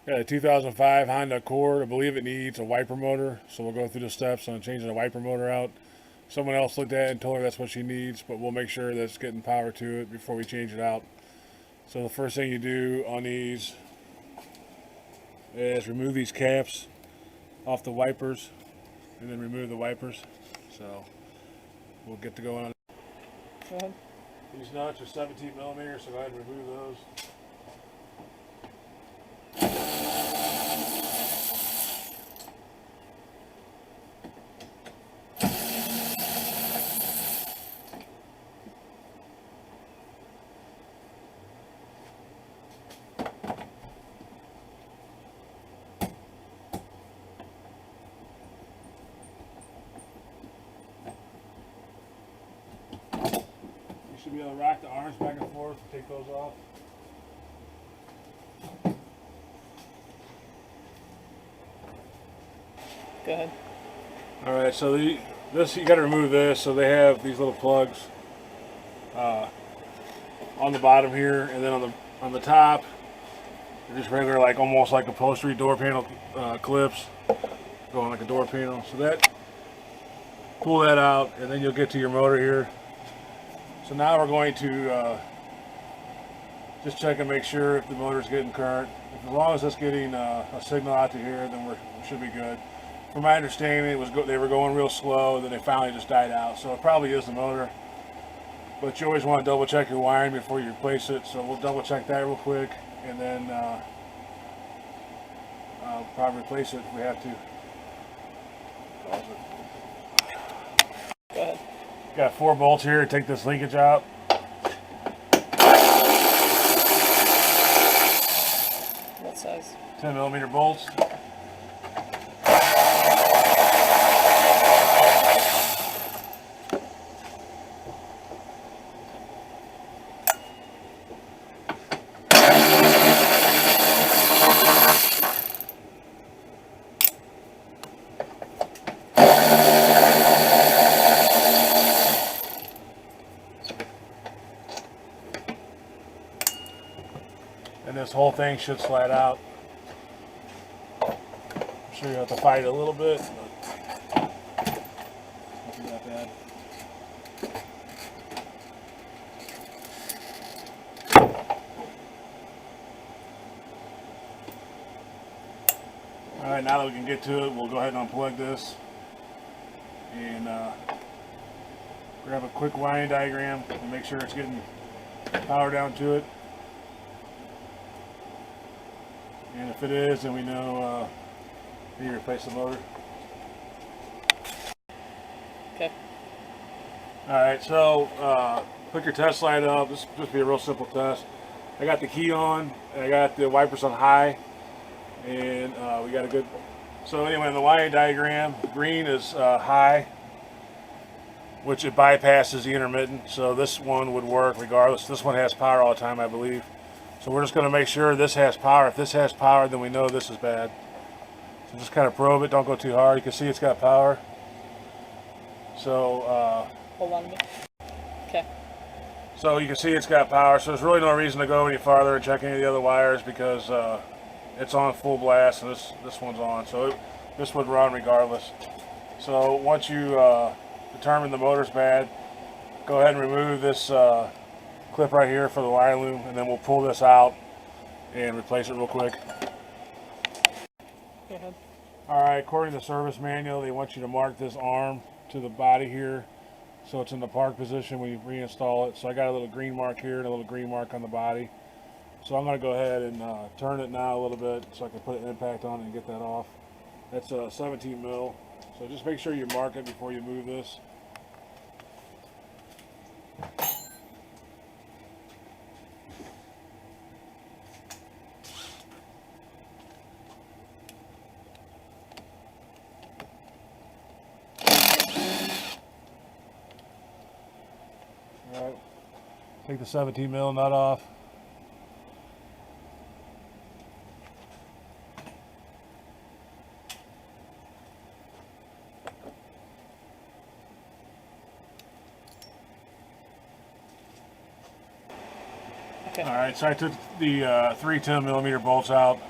Got a 2005 Honda Accord. I believe it needs a wiper motor, so we'll go through the steps on changing the wiper motor out. Someone else looked at it and told her that's what she needs, but we'll make sure that it's getting power to it before we change it out. So the first thing you do on these is remove these caps off the wipers, and then remove the wipers. So we'll get to going on. Go ahead. These nuts are 17 millimeters, so go ahead and remove those. You should be able to rock the arms back and forth and take those off. Go ahead. All right, so this you got to remove this. So they have these little plugs on the bottom here, and then on the top, they're just regular, like almost like upholstery door panel clips, going like a door panel. So that, pull that out, and then you'll get to your motor here. So now we're going to just check and make sure if the motor's getting current. As long as it's getting a signal out to here, then we should be good. From my understanding, they were going real slow, and then they finally just died out. So it probably is the motor. But you always want to double check your wiring before you replace it. So we'll double check that real quick, and then I'll probably replace it if we have to. Go ahead. Got 4 bolts here to take this linkage out. What size? 10 millimeter bolts. And this whole thing should slide out. I'm sure you have to fight it a little bit, but it's not that bad. Alright, now that we can get to it, we'll go ahead and unplug this and grab a quick wiring diagram and make sure it's getting power down to it. And if it is, then we know we need to replace the motor. Okay. Alright, so hook your test light up. This will just be a real simple test. I got the key on, and I got the wipers on high, and we got a good... So anyway, in the wiring diagram, green is high, which it bypasses the intermittent, so this one would work regardless. This one has power all the time, I believe. So we're just going to make sure this has power. If this has power, then we know this is bad. So just kind of probe it. Don't go too hard. You can see it's got power. So Hold on a minute. Okay. so you can see it's got power. So there's really no reason to go any farther and check any of the other wires because it's on full blast and this one's on. So this would run regardless. So once you determine the motor's bad, go ahead and remove this clip right here for the wire loom, and then we'll pull this out and replace it real quick. Go ahead. Alright, according to the service manual, they want you to mark this arm to the body here so it's in the park position when you reinstall it. So I got a little green mark here and a little green mark on the body. So I'm going to go ahead and turn it now a little bit so I can put an impact on it and get that off. That's 17 mil. So just make sure you mark it before you move this. Alright, take the 17 mil nut off. Okay. Alright, so I took the 3 10 millimeter bolts out.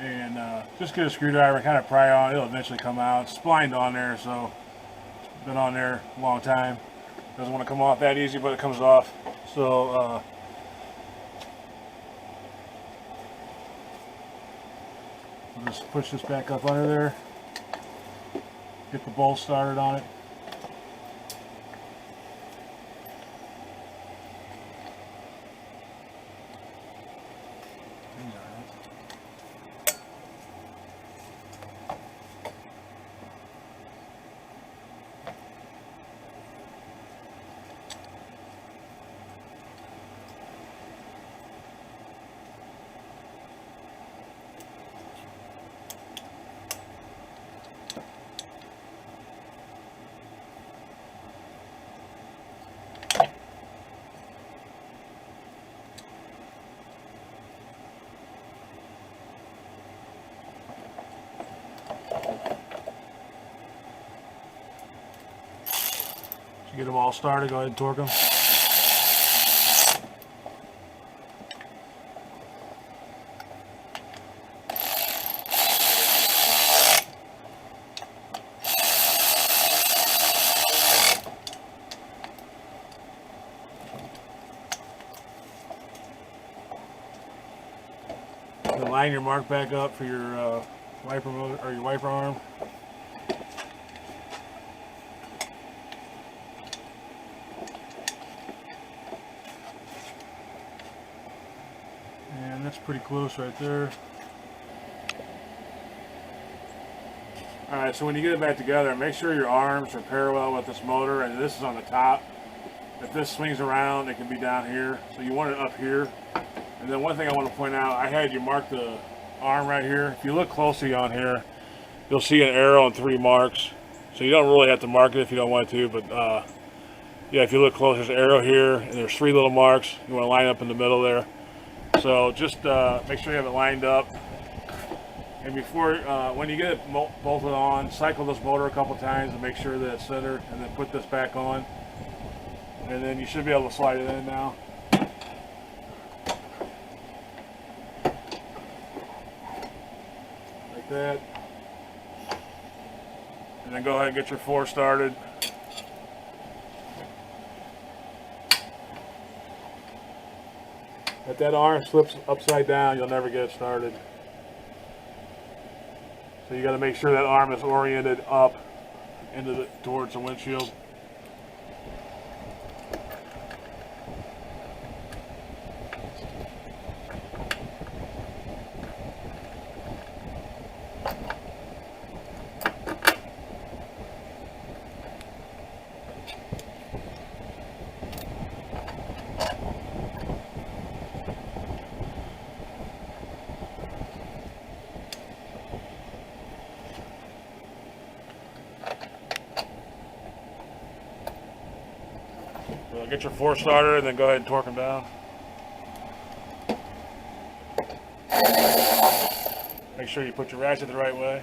and just get a screwdriver, kind of pry on. It'll eventually come out. It's splined on there, so it's been on there a long time. Doesn't want to come off that easy, but it comes off. So we'll just push this back up under there. Get the bolt started on it. Get them all started, go ahead and torque them. Then line your mark back up for your wiper motor or your wiper arm. And that's pretty close right there. Alright, so when you get it back together, make sure your arms are parallel with this motor, and this is on the top. If this swings around, it can be down here. So you want it up here. And then one thing I want to point out, I had you mark the arm right here. If you look closely on here, you'll see an arrow and 3 marks. So you don't really have to mark it if you don't want to, but yeah, if you look close, there's an arrow here, and there's 3 little marks. You want to line up in the middle there. So just make sure you have it lined up. And before, when you get it bolted on, cycle this motor a couple times to make sure that it's centered, and then put this back on. And then you should be able to slide it in now. Like that. And then go ahead and get your 4 started. If that arm slips upside down, you'll never get it started. So you got to make sure that arm is oriented up into towards the windshield. So get your 4 starter and then go ahead and torque them down. Make sure you put your ratchet the right way.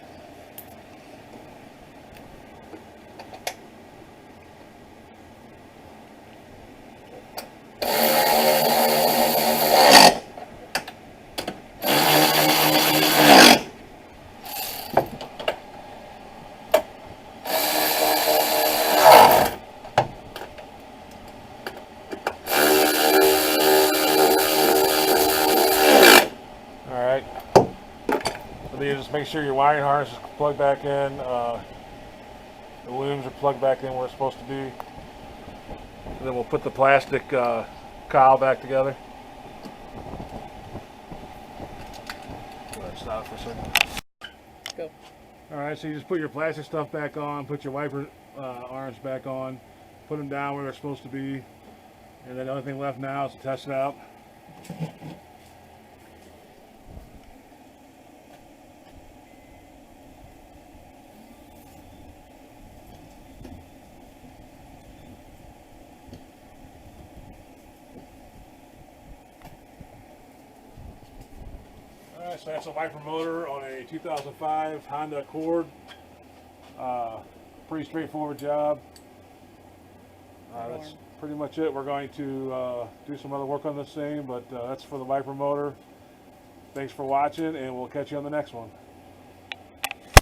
You just make sure your wiring harness is plugged back in, the looms are plugged back in where it's supposed to be, and then we'll put the plastic cowl back together. Go ahead and stop for a second. Go. Alright, so you just put your plastic stuff back on, put your wiper arms back on, put them down where they're supposed to be, and then the only thing left now is to test it out. Alright, so that's a wiper motor on a 2005 Honda Accord. Pretty straightforward job. That's pretty much it. We're going to do some other work on this thing, but that's for the wiper motor. Thanks for watching, and we'll catch you on the next one.